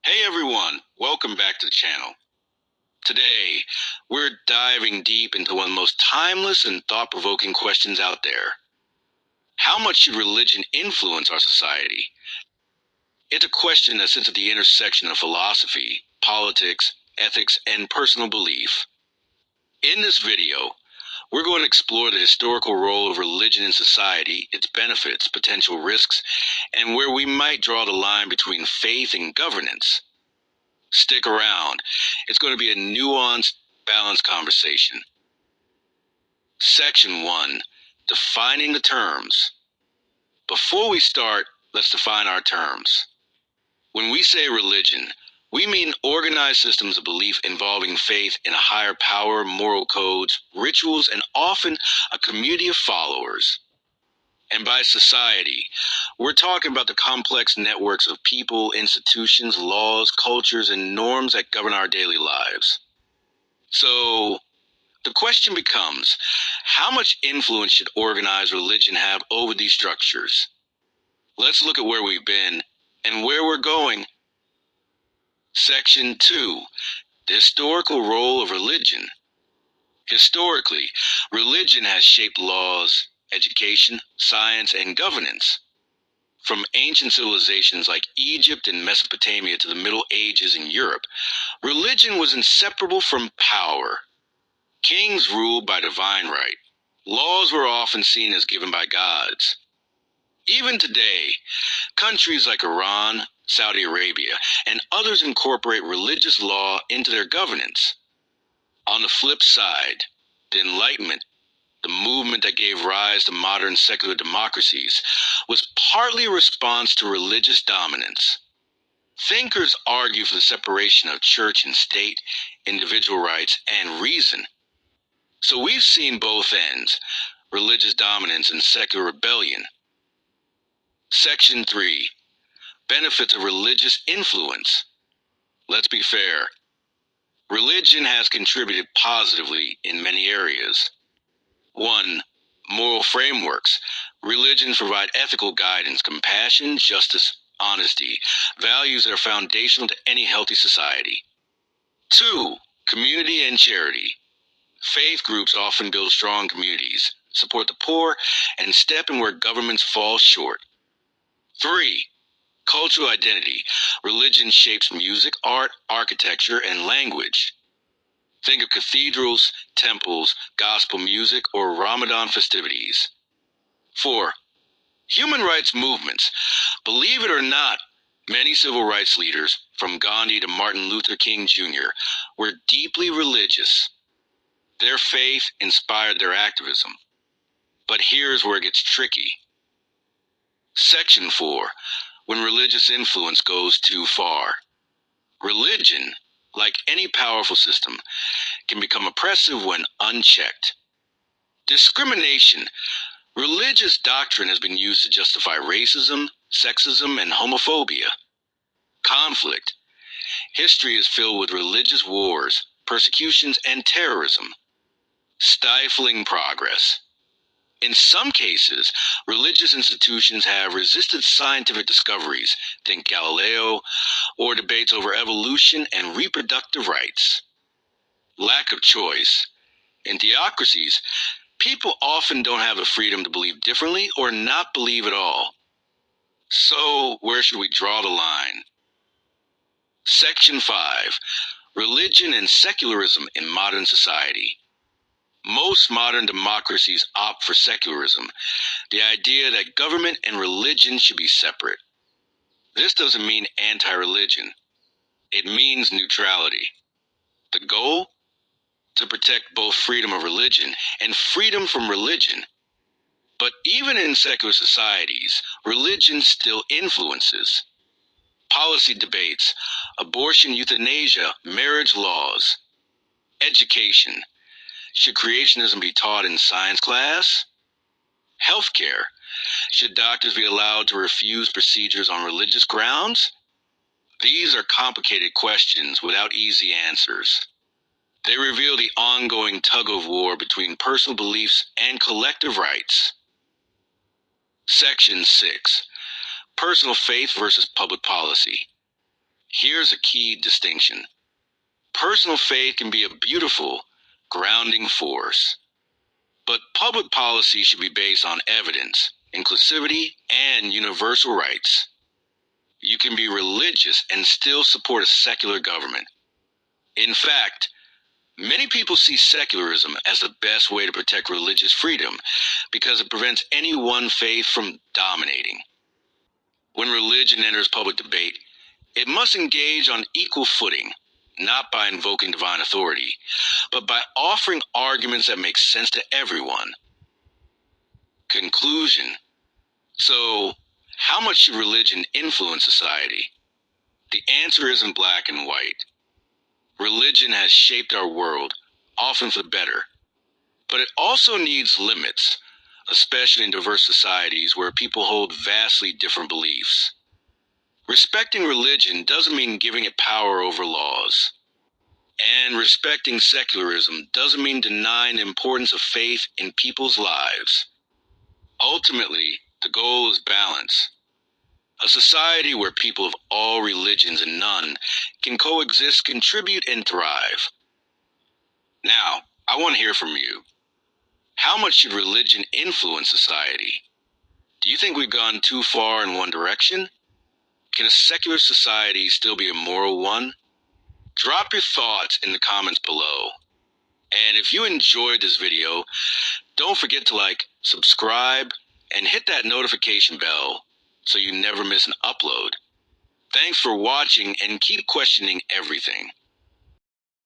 Hey everyone, welcome back to the channel. Today, we're diving deep into one of the most timeless and thought-provoking questions out there. How much should religion influence our society? It's a question that sits at the intersection of philosophy, politics, ethics, and personal belief. In this video, we're going to explore the historical role of religion in society, its benefits, potential risks, and where we might draw the line between faith and governance. Stick around. It's going to be a nuanced, balanced conversation. Section 1. Defining the terms. Before we start, let's define our terms. When we say religion, we mean organized systems of belief involving faith in a higher power, moral codes, rituals, and often a community of followers. And by society, we're talking about the complex networks of people, institutions, laws, cultures, and norms that govern our daily lives. So, the question becomes, how much influence should organized religion have over these structures? Let's look at where we've been and where we're going. Section 2. The historical role of religion. Historically, religion has shaped laws, education, science, and governance. From ancient civilizations like Egypt and Mesopotamia to the Middle Ages in Europe, religion was inseparable from power. Kings ruled by divine right. Laws were often seen as given by gods. Even today, countries like Iran, Saudi Arabia, and others incorporate religious law into their governance. On the flip side, the Enlightenment, the movement that gave rise to modern secular democracies, was partly a response to religious dominance. Thinkers argue for the separation of church and state, individual rights, and reason. So we've seen both ends, religious dominance and secular rebellion. Section 3. Benefits of religious influence. Let's be fair. Religion has contributed positively in many areas. 1. Moral frameworks. Religions provide ethical guidance, compassion, justice, honesty, values that are foundational to any healthy society. 2. Community and charity. Faith groups often build strong communities, support the poor, and step in where governments fall short. 3. Cultural identity. Religion shapes music, art, architecture, and language. Think of cathedrals, temples, gospel music, or Ramadan festivities. 4. Human rights movements. Believe it or not, many civil rights leaders, from Gandhi to Martin Luther King Jr., were deeply religious. Their faith inspired their activism. But here's where it gets tricky. Section 4. When religious influence goes too far. Religion, like any powerful system, can become oppressive when unchecked. Discrimination. Religious doctrine has been used to justify racism, sexism, and homophobia. Conflict. History is filled with religious wars, persecutions, and terrorism. Stifling progress. In some cases, religious institutions have resisted scientific discoveries, think Galileo, or debates over evolution and reproductive rights. Lack of choice. In theocracies, people often don't have the freedom to believe differently or not believe at all. So, where should we draw the line? Section 5. Religion and secularism in modern society. Most modern democracies opt for secularism, the idea that government and religion should be separate. This doesn't mean anti-religion. It means neutrality. The goal? To protect both freedom of religion and freedom from religion. But even in secular societies, religion still influences. Policy debates, abortion, euthanasia, marriage laws. Education. Should creationism be taught in science class? Healthcare. Should doctors be allowed to refuse procedures on religious grounds? These are complicated questions without easy answers. They reveal the ongoing tug-of-war between personal beliefs and collective rights. Section 6. Personal faith versus public policy. Here's a key distinction. Personal faith can be a beautiful, grounding force, but public policy should be based on evidence, inclusivity, and universal rights. You can be religious and still support a secular government. In fact, many people see secularism as the best way to protect religious freedom because it prevents any one faith from dominating. When religion enters public debate, it must engage on equal footing, not by invoking divine authority, but by offering arguments that make sense to everyone. Conclusion. So, how much should religion influence society? The answer isn't black and white. Religion has shaped our world, often for the better, but it also needs limits, especially in diverse societies where people hold vastly different beliefs. Respecting religion doesn't mean giving it power over laws. And respecting secularism doesn't mean denying the importance of faith in people's lives. Ultimately, the goal is balance. A society where people of all religions and none can coexist, contribute, and thrive. Now, I want to hear from you. How much should religion influence society? Do you think we've gone too far in one direction? Can a secular society still be a moral one? Drop your thoughts in the comments below. And if you enjoyed this video, don't forget to like, subscribe, and hit that notification bell so you never miss an upload. Thanks for watching and keep questioning everything.